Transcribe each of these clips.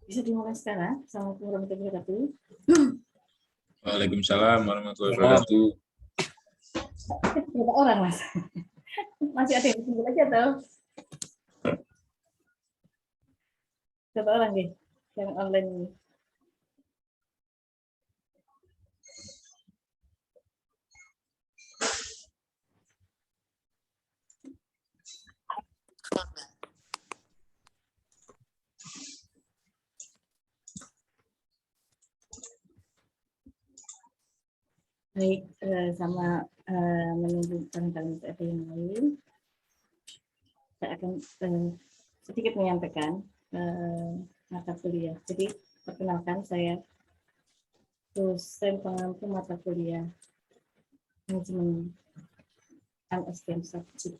Bisa dimulai sekarang. Assalamualaikum warahmatullahi wabarakatuh. Waalaikumsalam warahmatullahi wabarakatuh. Berapa orang, Mas? Masih ada yang tunggu lagi atau? Berapa orang nih yang online ini? Baik, sama menunggu barangkali ada yang lain, saya akan sedikit menyampaikan mata kuliah. Jadi, perkenalkan saya dosen pengampu mata kuliah manajemen MSDM Strategik.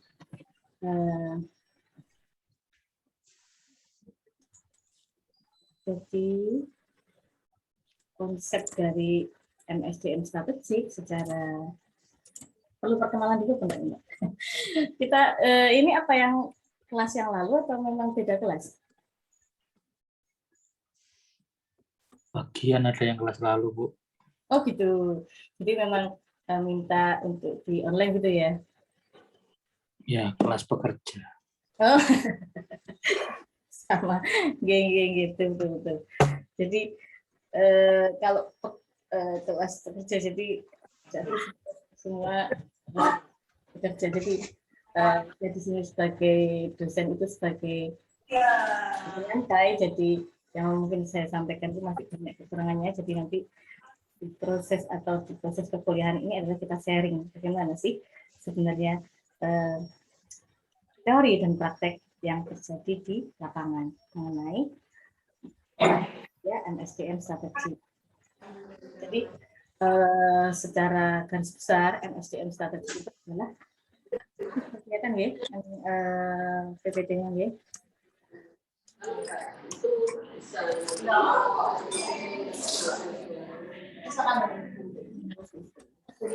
Jadi, konsep dari MSDM Strategik secara perlu perkenalan dulu Mbak. Kita ini apa yang kelas yang lalu atau memang beda kelas? Bagian ada yang kelas lalu, Bu. Oh gitu. Jadi memang minta untuk di online gitu ya? Ya, kelas pekerja. Oh, sama geng-geng gitu, betul-betul. Jadi kalau kelas pekerja jadi semua bekerja. Jadi saya di sini sebagai dosen itu sebagai penyantai. Jadi yang mungkin saya sampaikan itu masih banyak kekurangannya. Jadi nanti di proses perkuliahan ini adalah kita sharing bagaimana sih sebenarnya teori dan praktek yang terjadi di lapangan mengenai ya MSDM strategi. Jadi secara garis besar MSDM strategi itu adalah kelihatan ya PPT-nya ya.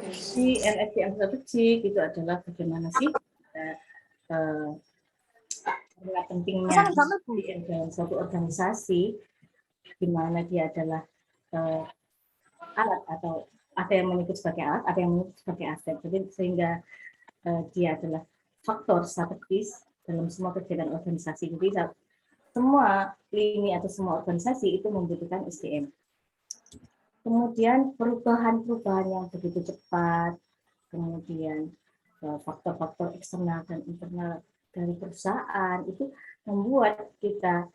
Si MSDM strategik itu adalah bagaimana sih pentingnya dalam suatu organisasi di mana dia adalah alat atau ada yang menyebut sebagai alat, ada yang menyebut sebagai aset. Jadi sehingga dia adalah faktor strategis dalam semua kegiatan organisasi. Jadi semua lini atau semua organisasi itu membutuhkan SDM. Kemudian perubahan-perubahan yang begitu cepat, kemudian faktor-faktor eksternal dan internal dari perusahaan itu membuat kita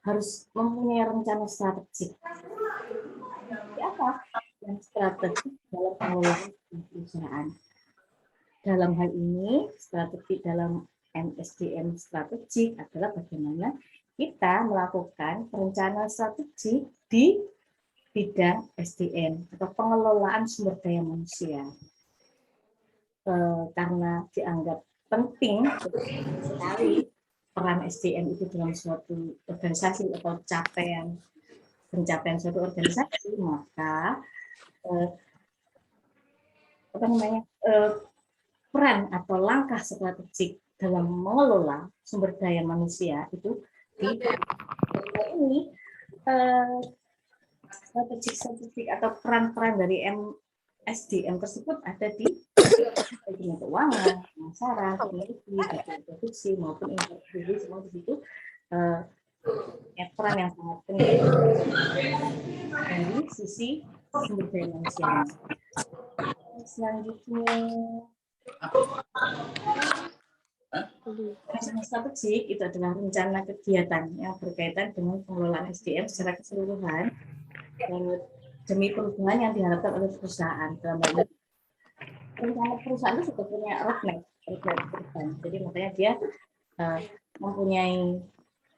harus mempunyai rencana strategik. Apa yang strategik dalam pengelolaan perusahaan? Dalam hal ini, strategi dalam MSDM strategik adalah bagaimana kita melakukan perencanaan strategik di bidang SDM atau pengelolaan sumber daya manusia. Karena dianggap penting sekali peran SDM itu dalam suatu organisasi atau pencapaian suatu organisasi, maka peran atau langkah strategik dalam mengelola sumber daya manusia itu ini strategik atau peran-peran dari SDM tersebut ada di bagian keuangan, pemasaran, teknologi, bagian produksi maupun industri, semua di situ peran yang sangat penting dari sisi sumber daya manusia. Selanjutnya, rencana strategik itu adalah rencana kegiatan yang berkaitan dengan pengelolaan SDM secara keseluruhan demi perubahan yang diharapkan oleh perusahaan. Dalam hal ini, rencana perusahaan itu sudah punya roadmap perubahan. Jadi makanya dia mempunyai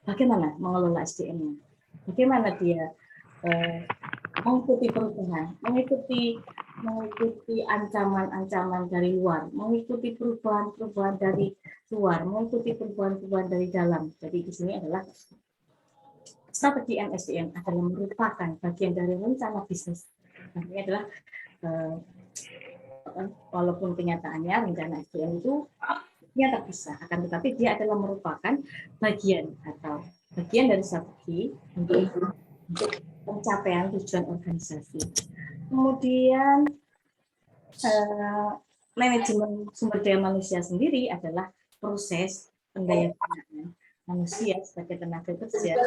bagaimana mengelola SDM-nya, bagaimana dia mengikuti perubahan, mengikuti ancaman-ancaman dari luar, mengikuti perubahan-perubahan dari luar, mengikuti perubahan-perubahan dari dalam. Jadi di sini adalah strategi SDM adalah merupakan bagian dari rencana bisnis. Artinya adalah walaupun kenyataannya rencana SDM itu ternyata bisa, akan tetapi dia adalah merupakan bagian dari strategi untuk pencapaian tujuan organisasi. Kemudian manajemen sumber daya manusia sendiri adalah proses pendayagunaan manusia sebagai tenaga kerja.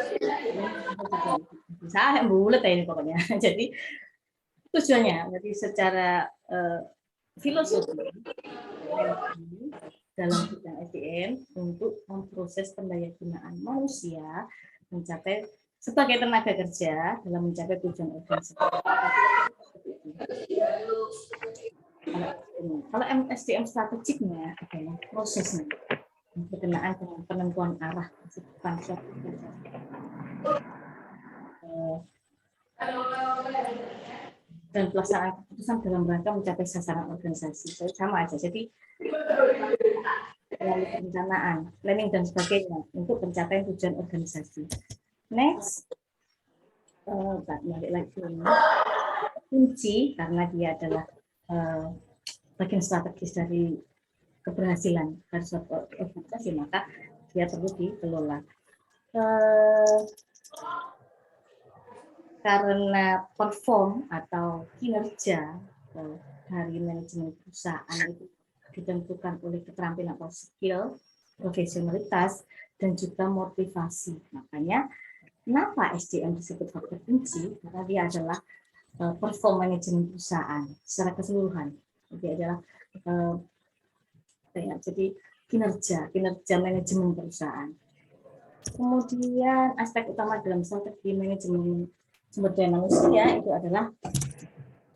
Saya bulat ini pokoknya. Jadi tujuannya, jadi secara filosofi dalam bidang SDM untuk memproses pendayagunaan manusia mencapai sebagai tenaga kerja dalam mencapai tujuan organisasi. Kalau SDM strategiknya adalah prosesnya berkenaan dengan penentuan arah keseluruhan suatu organisasi dan pelaksanaan keputusan dalam rangka mencapai sasaran organisasi. Sama aja. Jadi melalui perencanaan, planning dan sebagainya untuk pencapaian tujuan organisasi. Next, balik lagi ini kunci karena dia adalah bagian strategis dari keberhasilan dari suatu organisasi, maka dia perlu dikelola. Karena perform atau kinerja dari manajemen perusahaan itu ditentukan oleh keterampilan atau skill, profesionalitas, dan juga motivasi. Makanya, kenapa SDM disebut faktor kunci? Karena dia adalah perform manajemen perusahaan secara keseluruhan. Jadi adalah jadi kinerja manajemen perusahaan. Kemudian aspek utama dalam strategi manajemen sumber daya manusia itu adalah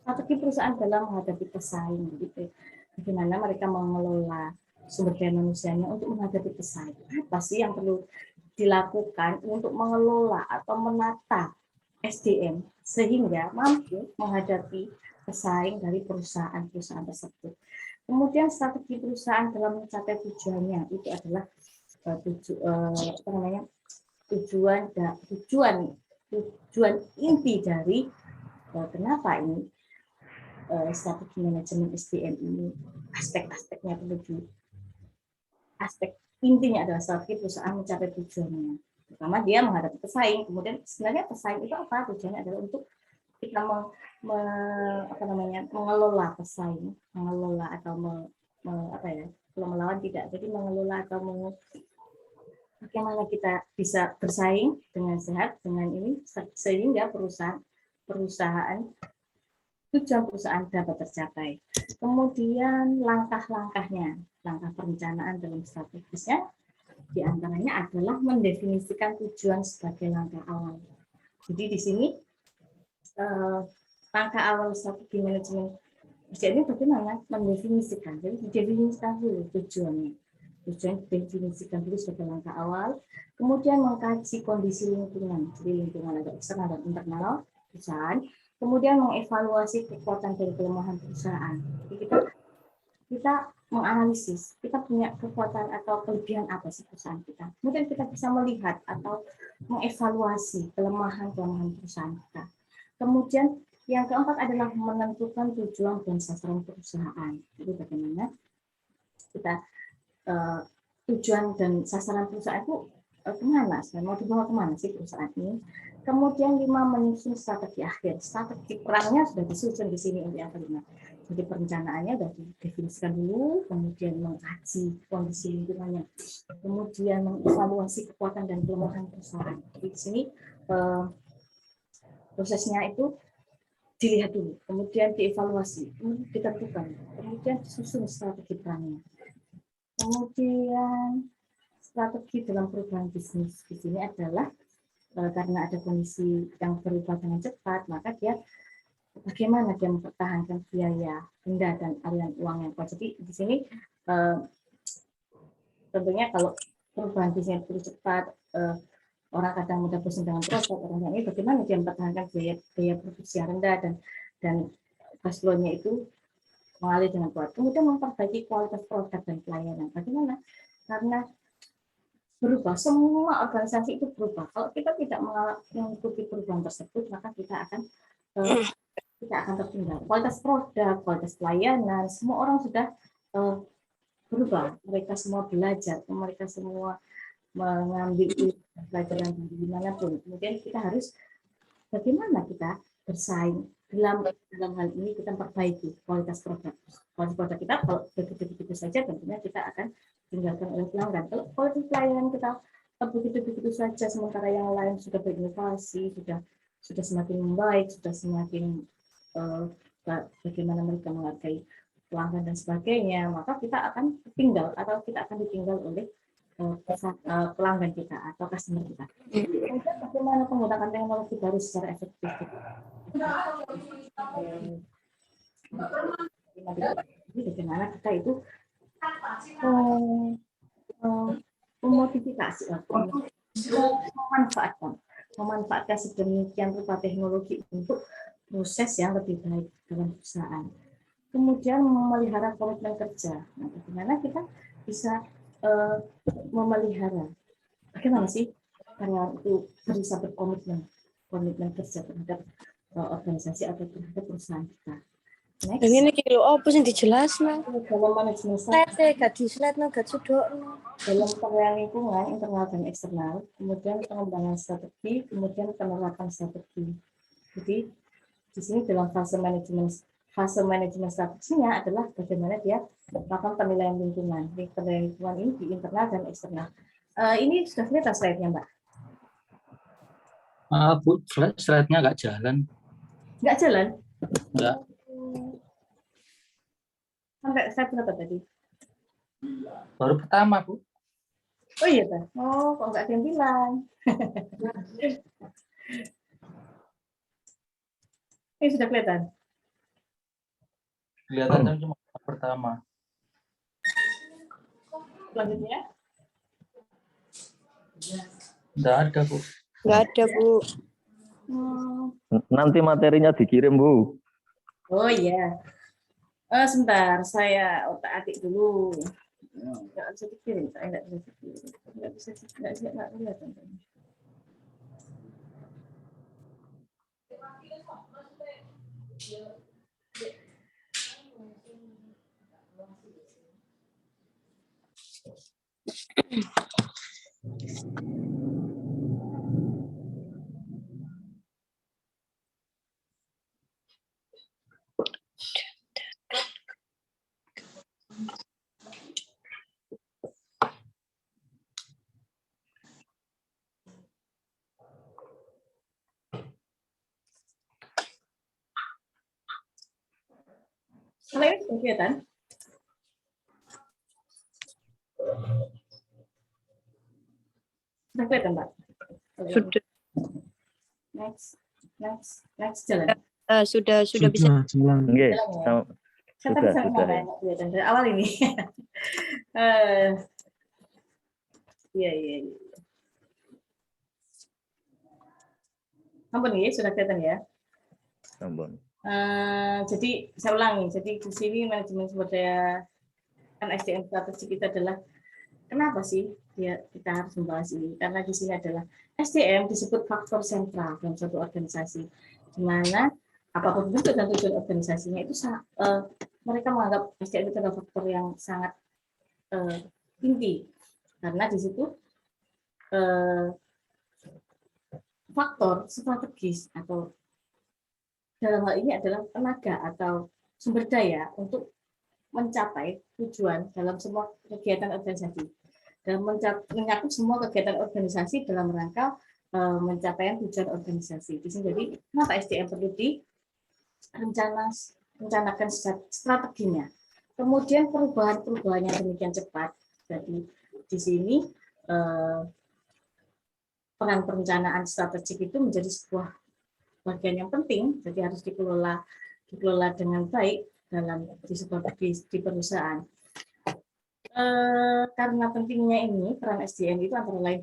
strategi perusahaan dalam menghadapi pesaing. Gitu. Bagaimana mereka mengelola sumber daya manusianya untuk menghadapi pesaing. Apa sih yang perlu dilakukan untuk mengelola atau menata SDM sehingga mampu menghadapi pesaing dari perusahaan-perusahaan tersebut. Kemudian strategi perusahaan dalam mencapai tujuannya itu adalah tujuan inti dari kenapa ini strategi manajemen SDM ini aspek-aspeknya perlu aspek intinya adalah strategi perusahaan mencapai tujuannya. Pertama dia menghadapi pesaing, kemudian sebenarnya pesaing itu apa? Tujuannya adalah untuk kita mengelola pesaing, mengelola atau kalau melawan tidak, jadi mengelola atau bagaimana kita bisa bersaing dengan sehat dengan ini sehingga tujuan perusahaan dapat tercapai. Kemudian langkah-langkahnya, langkah perencanaan dalam strategisnya diantaranya adalah mendefinisikan tujuan sebagai langkah awal. Jadi di sini langkah awal strategi manajemen ini bagaimana mendefinisikan. Jadi didefinisikan dulu tujuannya. Tujuan didefinisikan dulu sebagai langkah awal. Kemudian mengkaji kondisi lingkungan. Jadi lingkungan ada eksternal dan internal perusahaan. Kemudian mengevaluasi kekuatan dan kelemahan perusahaan. Jadi kita menganalisis kita punya kekuatan atau kelebihan apa sih perusahaan kita. Kemudian kita bisa melihat atau mengevaluasi kelemahan-kelemahan perusahaan kita. Kemudian yang keempat adalah menentukan tujuan dan sasaran perusahaan. Jadi bagaimana kita tujuan dan sasaran perusahaan itu kemana? Mau dibawa kemana sih perusahaan ini? Kemudian 5, menyusun strategi akhir. Strategi perangnya sudah disusun di sini untuk yang kelima. Jadi perencanaannya sudah didefinisikan dulu, kemudian mengkaji kondisi lingkungannya, kemudian mengevaluasi kekuatan dan kelemahan perusahaan. Jadi di sini prosesnya itu dilihat dulu, kemudian dievaluasi, kemudian ditentukan, kemudian disusun strategi perangnya. Kemudian strategi dalam perubahan bisnis di sini adalah karena ada kondisi yang berubah dengan cepat, maka dia bagaimana dia mempertahankan biaya benda dan aliran uang yang kuat. Jadi di sini tentunya kalau perubahan bisnis itu cepat, orang kadang mudah bosan dengan produk, orang ini bagaimana dia mempertahankan biaya produksi yang rendah dan cash flow-nya itu mengalir dengan kuat. Kemudian memperbaiki kualitas produk dan pelayanan. Bagaimana? Karena berubah, semua organisasi itu berubah. Kalau kita tidak mengikuti perubahan tersebut, maka kita akan tertinggal. Kualitas produk, kualitas pelayanan, semua orang sudah berubah. Mereka semua belajar, mereka semua mengambil pelajaran dari dimanapun. Kemudian kita harus bagaimana kita bersaing dalam hal ini, kita perbaiki kualitas produk. Kualitas produk kita kalau begitu-begitu saja tentunya kita akan tinggalkan oleh pelanggan. Kalau kualitas pelayanan kita begitu-begitu saja, sementara yang lain sudah berinovasi, sudah semakin membaik, sudah semakin bagaimana mereka menghargai pelanggan dan sebagainya, maka kita akan tinggal atau kita akan ditinggal oleh pelanggan kita atau customer kita. Kemudian bagaimana menggunakan teknologi baru secara efektif. Bagaimana kita itu memodifikasi, memanfaatkan sedemikian rupa teknologi untuk proses yang lebih baik dalam perusahaan. Kemudian memelihara komitmen kerja. Nah, bagaimana kita bisa memelihara? Bagaimana sih karyawan itu bisa berkomitmen kerja terhadap organisasi atau terhadap perusahaan kita. Next. Ini kilo apa sih dijelaskan? Dalam manajemen dalam pengelolaan lingkungan internal dan eksternal, kemudian pengembangan strategi, kemudian penerapan strategi. Jadi di sini dalam fase manajemen strateginya adalah bagaimana dia melakukan penilaian lingkungan. Penilaian lingkungan ini di internal dan eksternal. Ini sudah kelihatan slide-nya, Mbak? Bu, slide-nya nggak jalan. Nggak jalan? Nggak. Sampai slide berapa tadi? Baru pertama, Bu. Oh iya, Pak. Oh, kok nggak ada yang bilang? Ini sudah kelihatan? Kelihatannya cuma pertama. Selanjutnya? Nggak ada, Bu. Nggak ada, Bu. Nanti materinya dikirim, Bu. Oh iya. Sebentar, saya otak-atik dulu. Nggak bisa dikirim, saya nggak bisa dikirim. Nggak kelihatan. Kalau ini sudah kelihatan? Sudah kelihatan, Mbak? Sudah. Next jalan. Sudah bisa. Nggih, Sudah. sudah. Dari awal ini. Iya. Ampun ya, sudah kelihatan ya. Ampun. Jadi saya ulangi. Jadi di sini manajemen sumber daya kan SDM strategik itu adalah kenapa sih ya kita harus membahas ini? Karena di sini adalah SDM disebut faktor sentral dalam suatu organisasi, di mana apapun bentuk dan tujuan organisasinya itu mereka menganggap SDM itu adalah faktor yang sangat inti, karena di situ faktor strategis atau dalam hal ini adalah tenaga atau sumber daya untuk mencapai tujuan dalam semua kegiatan organisasi, dan mencakup semua kegiatan organisasi dalam rangka mencapaian tujuan organisasi. Jadi kenapa SDM perlu direncanakan strateginya, kemudian perubahan yang demikian cepat. Jadi di sini peran perencanaan strategik itu menjadi sebuah bagian yang penting, jadi harus dikelola dengan baik di perusahaan. Karena pentingnya ini, peran SDM itu antara lain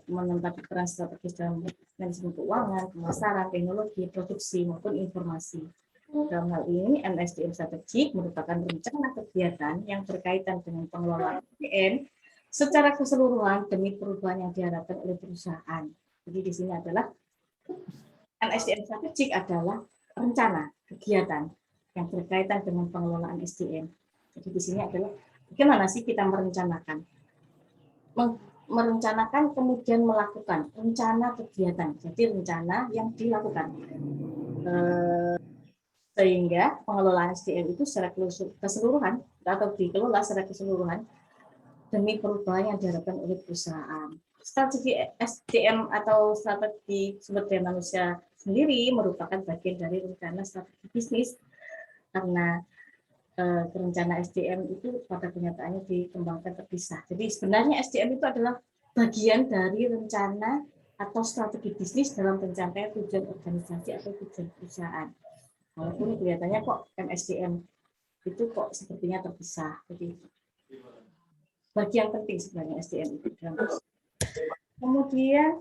menempati peran strategis dalam manajemen keuangan, pemasaran, teknologi, produksi maupun informasi. Dalam hal ini, MSDM strategik merupakan rencana kegiatan yang berkaitan dengan pengelolaan SDM secara keseluruhan demi perubahan yang diharapkan oleh perusahaan. Jadi di sini adalah MSDM strategik adalah rencana kegiatan yang berkaitan dengan pengelolaan SDM. Jadi di sini adalah bagaimana sih kita merencanakan kemudian melakukan rencana kegiatan. Jadi rencana yang dilakukan sehingga pengelolaan SDM itu secara keseluruhan atau dikelola secara keseluruhan demi perubahan yang diharapkan oleh perusahaan. Strategi SDM atau strategi sumber daya manusia sendiri merupakan bagian dari rencana strategi bisnis, karena rencana SDM itu pada kenyataannya dikembangkan terpisah. Jadi sebenarnya SDM itu adalah bagian dari rencana atau strategi bisnis dalam pencapaian tujuan organisasi atau tujuan perusahaan. Walaupun kelihatannya kok MSDM itu kok sepertinya terpisah. Jadi bagian penting sebenarnya SDM itu dalam perusahaan. Kemudian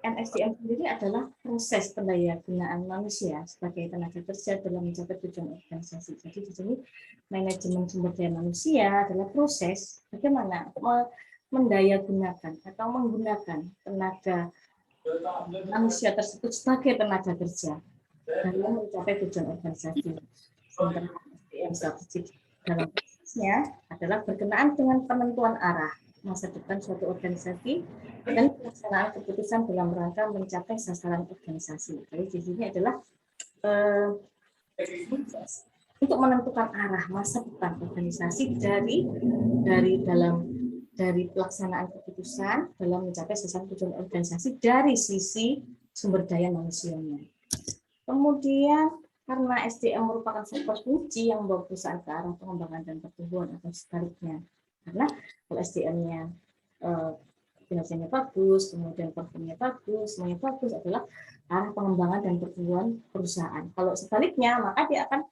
MSDM sendiri adalah proses pendayagunaan manusia sebagai tenaga kerja dalam mencapai tujuan organisasi. Jadi di sini manajemen sumber daya manusia adalah proses bagaimana mendayagunakan atau menggunakan tenaga manusia tersebut sebagai tenaga kerja dalam mencapai tujuan organisasi. Sementara SDM strategik dalam prosesnya adalah berkenaan dengan penentuan arah masa depan suatu organisasi dan pelaksanaan keputusan dalam rangka mencapai sasaran organisasi. Jadi di sini adalah untuk menentukan arah masa depan organisasi dari pelaksanaan keputusan dalam mencapai sasaran tujuan organisasi dari sisi sumber daya manusianya. Kemudian karena SDM merupakan sektor kunci yang membawa perusahaan ke arah pengembangan dan pertumbuhan atau sebaliknya. Karena kalau SDM-nya kinerjanya bagus, kemudian performanya bagus, semuanya bagus, adalah arah pengembangan dan pertumbuhan perusahaan. Kalau sebaliknya, maka dia akan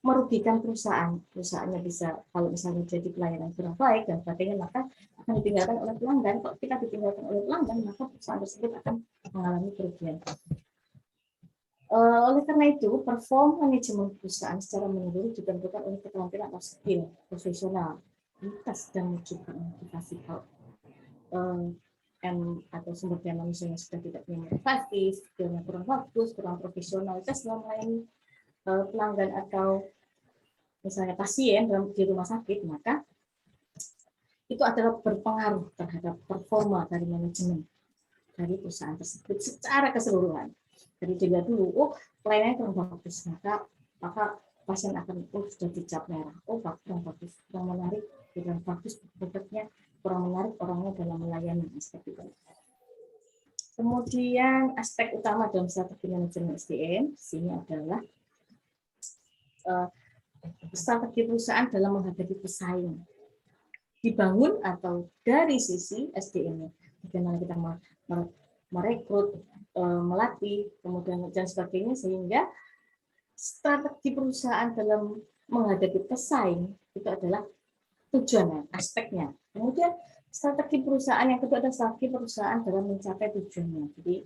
merugikan perusahaan. Perusahaannya bisa, kalau misalnya jadi pelayanan kurang baik dan sebagainya, maka akan ditinggalkan oleh pelanggan. Kalau kita ditinggalkan oleh pelanggan, maka perusahaan tersebut akan mengalami kerugian. Oleh karena itu, perform manajemen perusahaan secara menyeluruh ditentukan oleh keterampilan atau skill profesional, kualitas dan juga motivasi. Kalau atau sumber daya manusia yang sudah tidak punya motivasi, skillnya kurang bagus, kurang profesionalitas dalam melayani pelanggan atau misalnya pasien di rumah sakit, maka itu adalah berpengaruh terhadap performa dari manajemen dari perusahaan tersebut secara keseluruhan. Jadi dilihat dulu, pelayanannya kurang bagus, maka pasien akan sudah dicap merah. Kurang bagus, kurang menarik, kurang bagus produknya, kurang menarik orangnya dalam melayani seperti itu. Kemudian aspek utama dalam strategi manajemen SDM di sini adalah strategi perusahaan dalam menghadapi pesaing. Dibangun atau dari sisi SDM-nya, bagaimana kita merekrut, melatih, kemudian dan sebagainya, sehingga strategi perusahaan dalam menghadapi pesaing itu adalah tujuannya, aspeknya. Kemudian strategi perusahaan yang kedua adalah strategi perusahaan dalam mencapai tujuannya. Jadi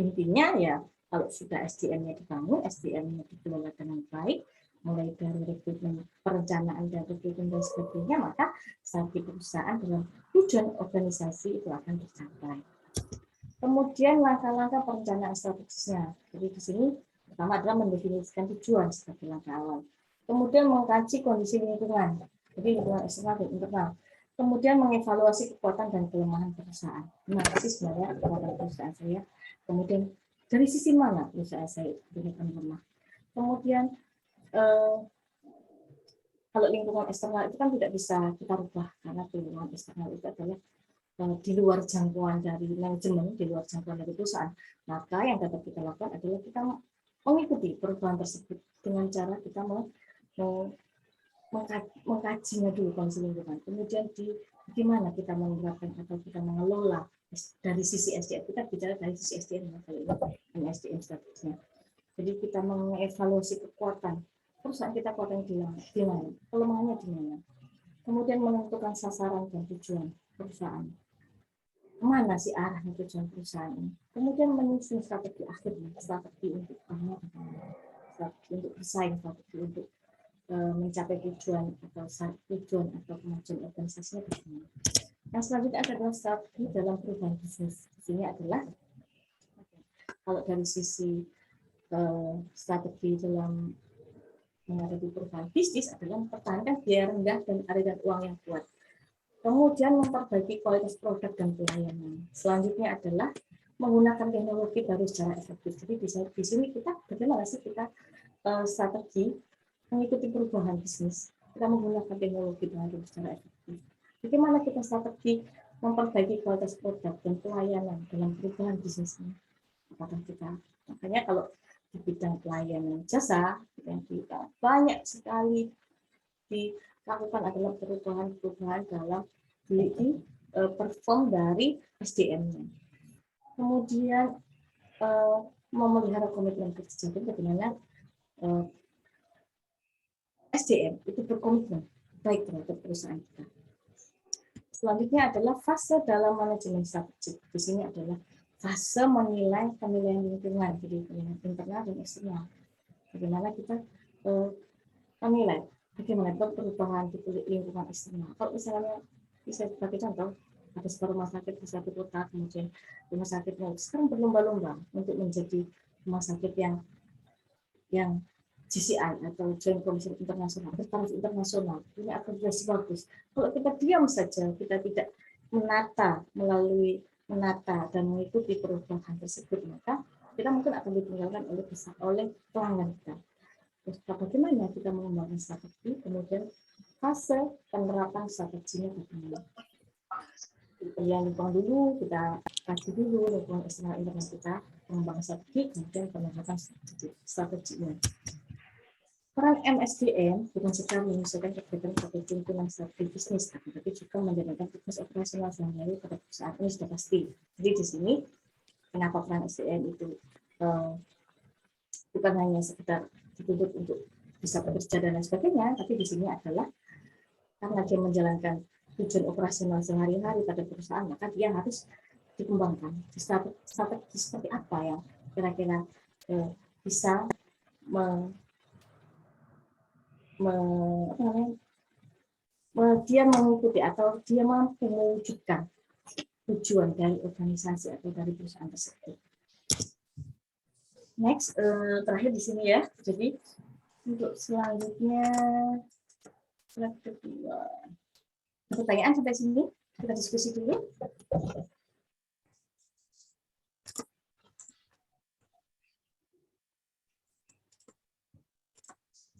intinya ya Kalau sudah SDM-nya dibangun, SDM-nya dikelola dengan baik, mulai dari rekrutmen, perencanaan dan rekrutmen dan sebagainya, maka strategi perusahaan dalam tujuan organisasi itu akan tercapai. Kemudian langkah-langkah perencanaan strategisnya. Jadi di sini pertama adalah mendefinisikan tujuan sebagai langkah awal. Kemudian mengkaji kondisi lingkungan, jadi lingkungan eksternal dan internal. Kemudian mengevaluasi kekuatan dan kelemahan perusahaan. Nah, sih sebenarnya kekuatan perusahaan saya. Kemudian dari sisi mana perusahaan saya diberikan lemah. Kemudian kalau lingkungan eksternal itu kan tidak bisa kita rubah karena lingkungan eksternal itu adalah di luar jangkauan dari manajemen, di luar jangkauan dari perusahaan. Maka yang dapat kita lakukan adalah kita mengikuti perubahan tersebut dengan cara kita mengkajinya dulu kondisi lingkungan. Kemudian di mana kita menerapkan atau kita mengelola dari sisi SDM. Kita bicara dari sisi SDM kali ini, SDM statusnya. Jadi kita mengevaluasi kekuatan perusahaan kita, kekuatan di mana, kelemahannya di mana. Kemudian menentukan sasaran dan tujuan perusahaan. Mana sih arahnya tujuan perusahaan ini? Kemudian menyusun strategi akhirnya, strategi untuk strategi untuk bersaing, strategi untuk mencapai tujuan atau kemajuan organisasinya bagaimana. Yang selanjutnya adalah strategi dalam perubahan bisnis. Di sini adalah kalau dari sisi strategi dalam menghadapi perubahan bisnis adalah mempertahankan biaya rendah dan aliran uang yang kuat. Kemudian memperbaiki kualitas produk dan pelayanan. Selanjutnya adalah menggunakan teknologi baru secara efektif. Jadi di sini kita bagaimana sih kita strategi mengikuti perubahan bisnis. Kita menggunakan teknologi baru secara efektif. Bagaimana kita strategi memperbaiki kualitas produk dan pelayanan dalam perubahan bisnisnya. Apakah kita, makanya kalau di bidang pelayanan jasa, yang kita banyak sekali dilakukan adalah perubahan-perubahan dalam perform dari SDM-nya. Kemudian memelihara komitmen kerja. Jadi bagaimana SDM itu berkomitmen baik terhadap perusahaan kita. Selanjutnya adalah fase dalam manajemen strategik. Di sini adalah fase menilai penilaian lingkungan, jadi penilaian internal dan eksternal. Bagaimana kita menilai bagaimana perubahan di lingkungan eksternal. Kalau misalnya bisa sebagai contoh, ada sebuah rumah sakit di satu kota, kemudian rumah sakitnya sekarang berlomba-lomba untuk menjadi rumah sakit yang GCI atau Joint Commission Internasional, bertaraf internasional, punya akreditasi bagus. Kalau kita diam saja, kita tidak menata dan mengikuti perubahan tersebut, maka kita mungkin akan ditinggalkan oleh pelanggan kita. Terus bagaimana kita mengembangkan strategi, kemudian fase penerapan strateginya bagaimana. Yang lingkungan dulu, kita kaji dulu lingkungan eksternal internal kita, mengembangkan strategi, kemudian penerapan strateginya. Peran MSDM bukan sekedar menyelesaikan kegiatan sebagai pimpinan strategi bisnis, tapi juga menjalankan tugas operasional sehari-hari pada perusahaan ini sudah pasti. Jadi di sini kenapa peran SDM itu bukan hanya sekedar dituntut untuk bisa bekerja dan lain sebagainya, tapi di sini adalah karena dia menjalankan tujuan operasional sehari-hari pada perusahaan, maka dia harus dikembangkan. Strategi seperti apa yang kira-kira bisa dia mengikuti atau dia mampu mewujudkan tujuan dari organisasi atau dari perusahaan tersebut. Next, terakhir di sini ya. Jadi untuk selanjutnya slide kedua. Pertanyaan sampai sini kita diskusi dulu.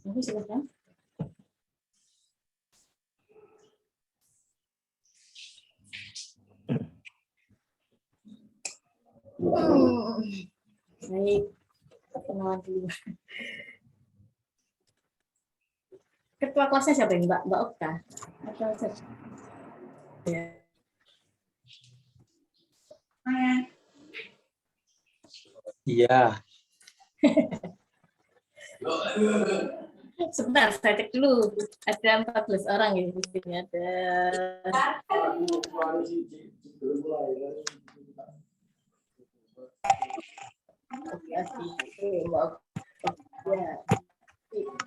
Ini silakan. Baik, kenalan dulu. Ketua kelasnya siapa ini, Mbak? Mbak Okta? Atau siapa? Ya. Iya. Sebentar, saya cek dulu. Ada 14 orang ya di sini. Ada.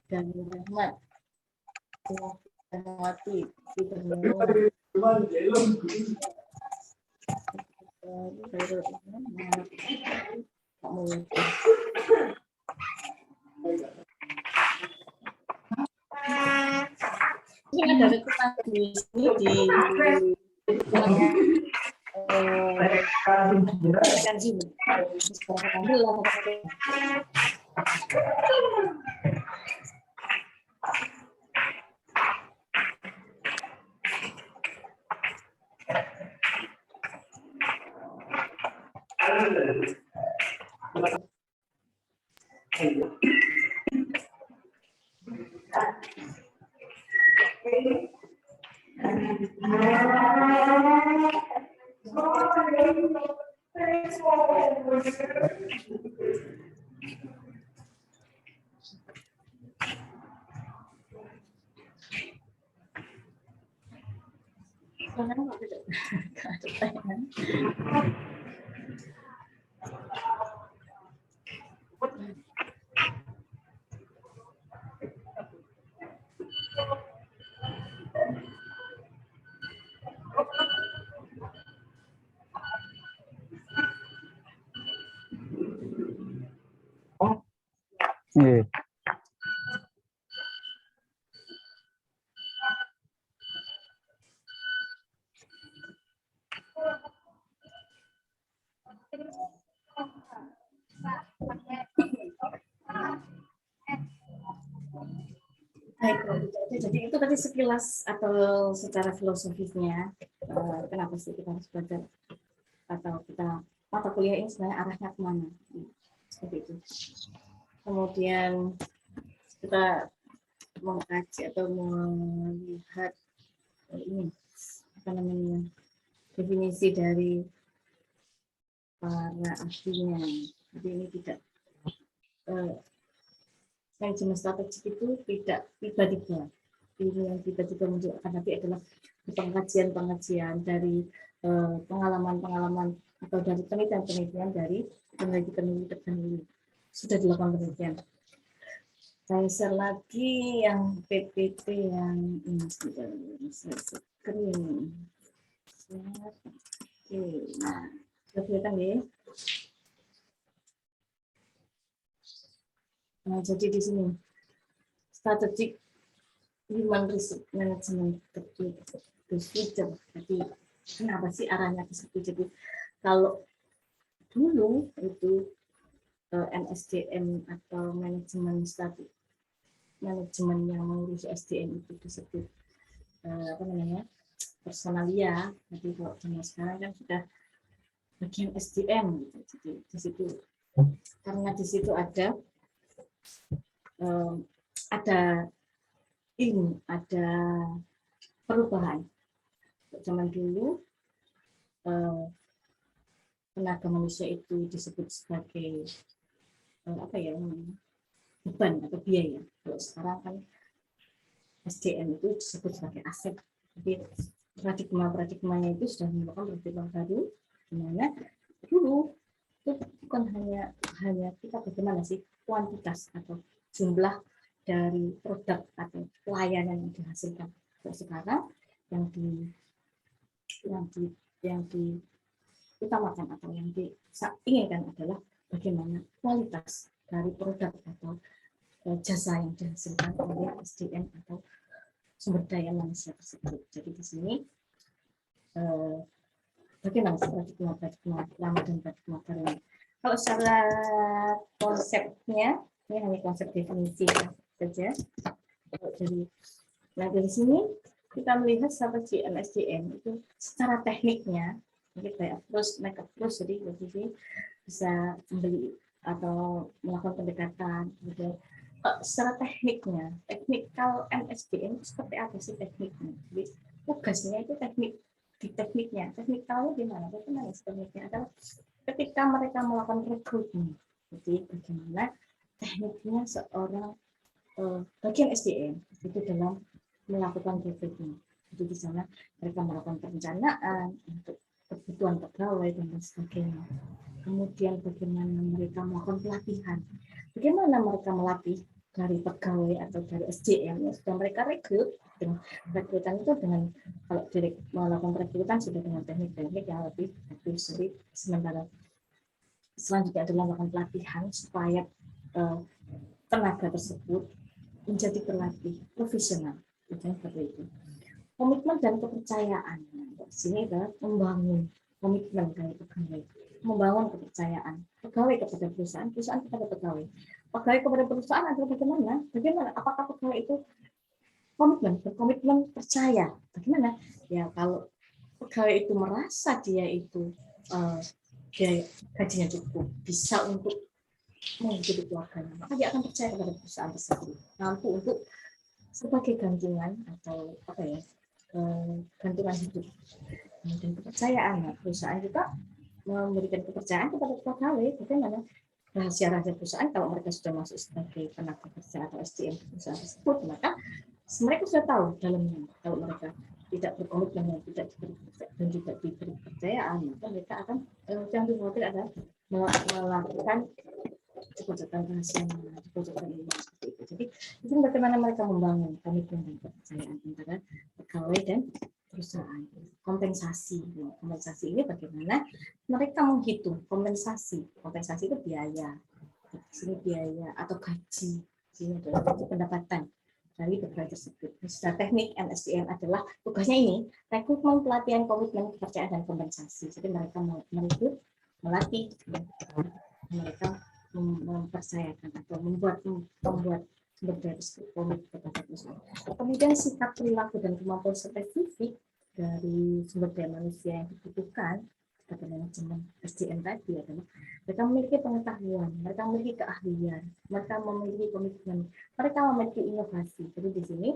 dan Rahmat mati ini ada rekomendasi di sini di Nggih. Baik, jadi itu tadi sekilas atau secara filosofisnya kenapa sih kita harus belajar atau kita mata kuliah ini sebenarnya arahnya kemana, seperti itu. Kemudian kita mengkaji atau melihat ini apa namanya definisi dari para ahlinya. Jadi ini tidak manajemen strategik itu tidak tiba-tiba. Ini yang tiba-tiba muncul akan tapi adalah pengajian-pengajian dari pengalaman-pengalaman atau dari penelitian-penelitian dari peneliti-peneliti terdahulu. Sudah dilakukan penelitian. Saya share lagi yang PPT yang ini sudah saya screen. Oke, nah, sudah kelihatan ya. Nah, jadi di sini strategic human resource management the future. Jadi kenapa sih arahnya ke situ? Jadi kalau dulu itu MSDM atau manajemen yang mengurus SDM itu disebut apa namanya personalia. Jadi kalau zaman sekarang kan sudah bagian SDM gitu. Jadi di situ karena di situ ada perubahan. Zaman dulu tenaga manusia itu disebut sebagai beban atau biaya. Kalau sekarang kan SDM itu disebut sebagai aset. Jadi paradigma-paradigmanya itu sudah merupakan paradigma baru, di mana dulu itu bukan hanya kita bagaimana sih kuantitas atau jumlah dari produk atau pelayanan yang dihasilkan. Kalau sekarang yang diutamakan atau yang diinginkan adalah bagaimana kualitas dari produk atau jasa yang dihasilkan oleh SDM atau sumber daya manusia tersebut. Jadi di sini bagaimana paradigma lama dan paradigma baru ini. Kalau secara konsepnya, ini hanya konsep definisi saja. Jadi, nah dari sini kita melihat strategi MSDM itu secara tekniknya, kita make approach, jadi bisa membeli atau melakukan pendekatan. Gitu. Secara tekniknya, teknikal MSDM seperti apa sih tekniknya? Jadi tugasnya itu tekniknya. Teknikalnya gimana? Bagaimana tekniknya? Adalah ketika mereka melakukan rekrutmen. Jadi bagaimana tekniknya seorang bagian SDM itu dalam melakukan rekrutmen. Jadi di sana mereka melakukan perencanaan untuk kebutuhan pegawai dan sebagainya. kemudian bagaimana mereka melakukan pelatihan, bagaimana mereka melatih dari pegawai atau dari SDM yang sudah mereka rekrut. Dengan rekrutan itu dengan kalau melakukan rekrutan sudah dengan teknik-teknik yang lebih bagus. Jadi sementara selanjutnya adalah melakukan pelatihan supaya tenaga tersebut menjadi pelatih profesional. Seperti itu. Komitmen dan kepercayaan. Di sini adalah membangun komitmen dari pegawai, membangun kepercayaan pegawai kepada perusahaan, perusahaan kepada pegawai. Pegawai kepada perusahaan adalah bagaimana? Bagaimana? Apakah pegawai itu berkomitmen percaya? Bagaimana? Ya kalau pegawai itu merasa dia itu dia gajinya cukup, bisa untuk menghidupi keluarganya, maka dia akan percaya kepada perusahaan tersebut, mampu untuk sebagai gantungan atau gantungan hidup. Dan kepercayaan, perusahaan juga memberikan kepercayaan kepada pegawai. Bagaimana rahasia-rahasia perusahaan kalau mereka sudah masuk sebagai tenaga kerja atau SDM perusahaan tersebut, maka mereka sudah tahu dalamnya. Kalau mereka tidak berkomitmen dan tidak diberi kepercayaan, maka mereka akan yang khawatir adalah melakukan kebijakan rahasia, kebijakan ini seperti itu. Jadi itu bagaimana mereka membangun komitmen dan kepercayaan antara pegawai dan perusahaan. Kompensasi ini bagaimana mereka menghitung kompensasi itu biaya, di sini biaya atau gaji, di sini adalah pendapatan dari pegawai tersebut. Secara teknik MSDM adalah tugasnya ini rekrutmen, pelatihan, komitmen, kepercayaan dan kompensasi. Jadi mereka merekrut, melatih, mereka mempercayakan atau membuat sumber daya tersebut komit kepada perusahaan. Kemudian sikap, perilaku dan kemampuan spesifik dari sumber daya manusia yang dibutuhkan pada manajemen SDM tadi adalah mereka memiliki pengetahuan, mereka memiliki keahlian, mereka memiliki komitmen, mereka memiliki inovasi. Jadi di sini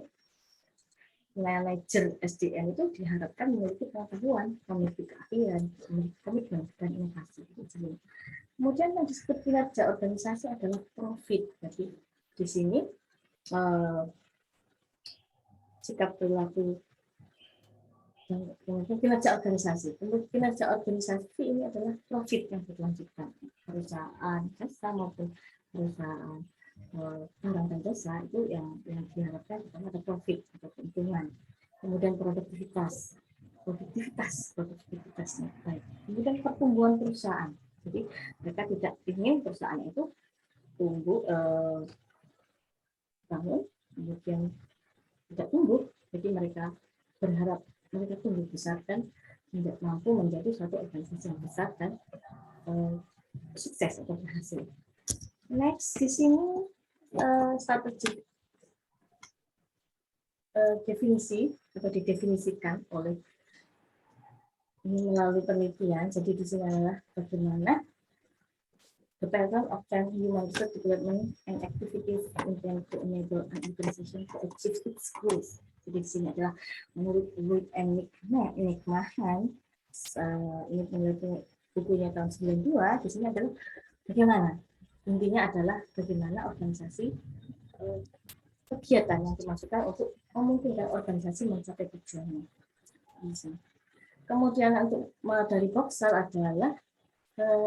manajer SDM itu diharapkan memiliki pengetahuan, memiliki keahlian, memiliki komitmen dan inovasi. Kemudian yang disebut kinerja organisasi adalah profit. Jadi di sini sikap, perilaku dan kinerja organisasi. Kinerja organisasi ini adalah profit yang berkelanjutan. Perusahaan jasa maupun perusahaan barang dan jasa itu yang diharapkan ada profit atau keuntungan. Kemudian produktivitasnya baik. Kemudian pertumbuhan perusahaan. Jadi mereka tidak ingin perusahaan itu tumbuh bangun, kemudian tidak tumbuh. Jadi mereka berharap mereka tumbuh besar dan tidak mampu menjadi suatu organisasi yang besar dan sukses atau berhasil. Next di sini strategi definisi atau didefinisikan oleh ini melalui penelitian. Jadi di sini adalah bagaimana the pattern of child human resource development and activities intended to enable an organization to achieve its goals. Jadi di sini adalah menurut Wood and Nickmahan, ini penelitian bukunya tahun 92. Di sini adalah bagaimana intinya adalah bagaimana organisasi kegiatan yang dimasukkan untuk memungkinkan organisasi mencapai tujuannya. Kemudian untuk dari Boxer adalah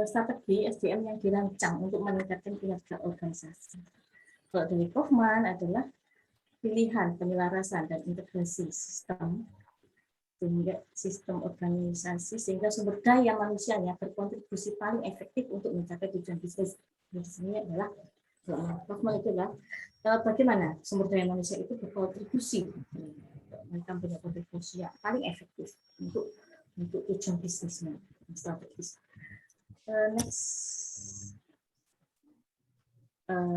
strategi SDM yang dirancang untuk meningkatkan kinerja organisasi. Kalau dari Kaufman adalah pilihan, penyelarasan dan integrasi sistem sehingga sistem organisasi sehingga sumber daya manusianya berkontribusi paling efektif untuk mencapai tujuan bisnis. Di sini adalah Kaufman itu adalah bagaimana sumber daya manusia itu berkontribusi, mereka punya kontribusi yang paling efektif untuk tujuan bisnisnya, strategis.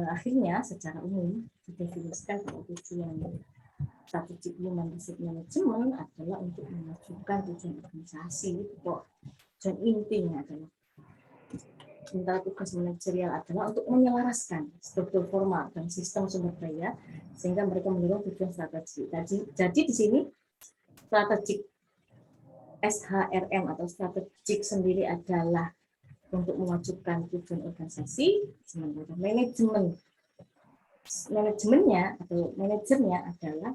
Akhirnya secara umum didefinisikan bahwa tujuan strategi human resource management adalah untuk memajukan tujuan organisasi. Tujuan intinya adalah sementara tugas manajerial adalah untuk menyelaraskan struktur formal dan sistem sumber daya sehingga mereka mendorong tujuan strategi. Jadi di sini strategi SHRM atau strategik sendiri adalah untuk mewujudkan tujuan organisasi, sementara manajemennya atau manajernya adalah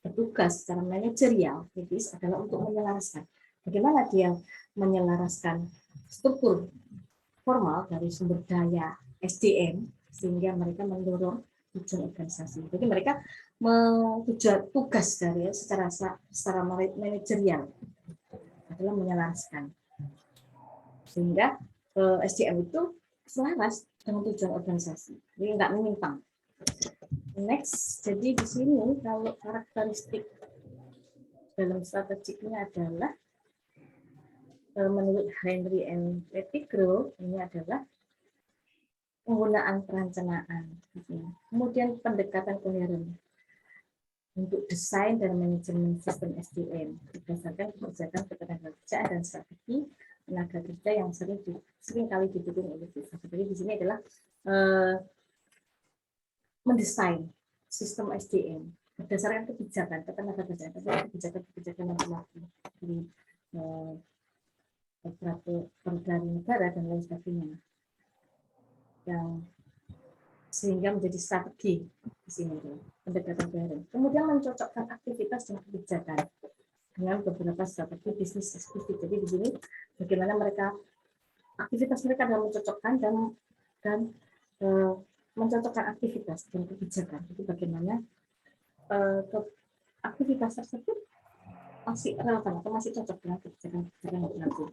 bertugas secara manajerial, adalah untuk menyelaraskan. Bagaimana dia menyelaraskan struktur formal dari sumber daya SDM sehingga mereka mendorong tujuan organisasi. Jadi mereka tugas dari secara manajerial adalah menyelaraskan sehingga SDM itu selaras dengan tujuan organisasi. Jadi nggak menyimpang. Next, jadi di sini kalau karakteristik dalam strategiknya adalah menurut Henry and Pettigrew ini adalah penggunaan perencanaan, kemudian pendekatan koheren untuk desain dan manajemen sistem SDM berdasarkan kebijakan ketenagakerjaan dan strategi tenaga kerja yang sering kali didukung oleh siswa. Jadi di sini adalah mendesain sistem SDM berdasarkan kebijakan ketenagakerjaan, kebijakan yang berlaku di peraturan negara dan lain sebagainya, yang sehingga menjadi strategi di sini pendekatan koheren. Kemudian mencocokkan aktivitas dan kebijakan dengan beberapa strategi bisnis eksklusif. Jadi di sini bagaimana mereka aktivitas mereka dalam mencocokkan dan mencocokkan aktivitas dan kebijakan. Jadi bagaimana aktivitas tersebut masih relevan atau masih cocok dengan kebijakan yang berlaku.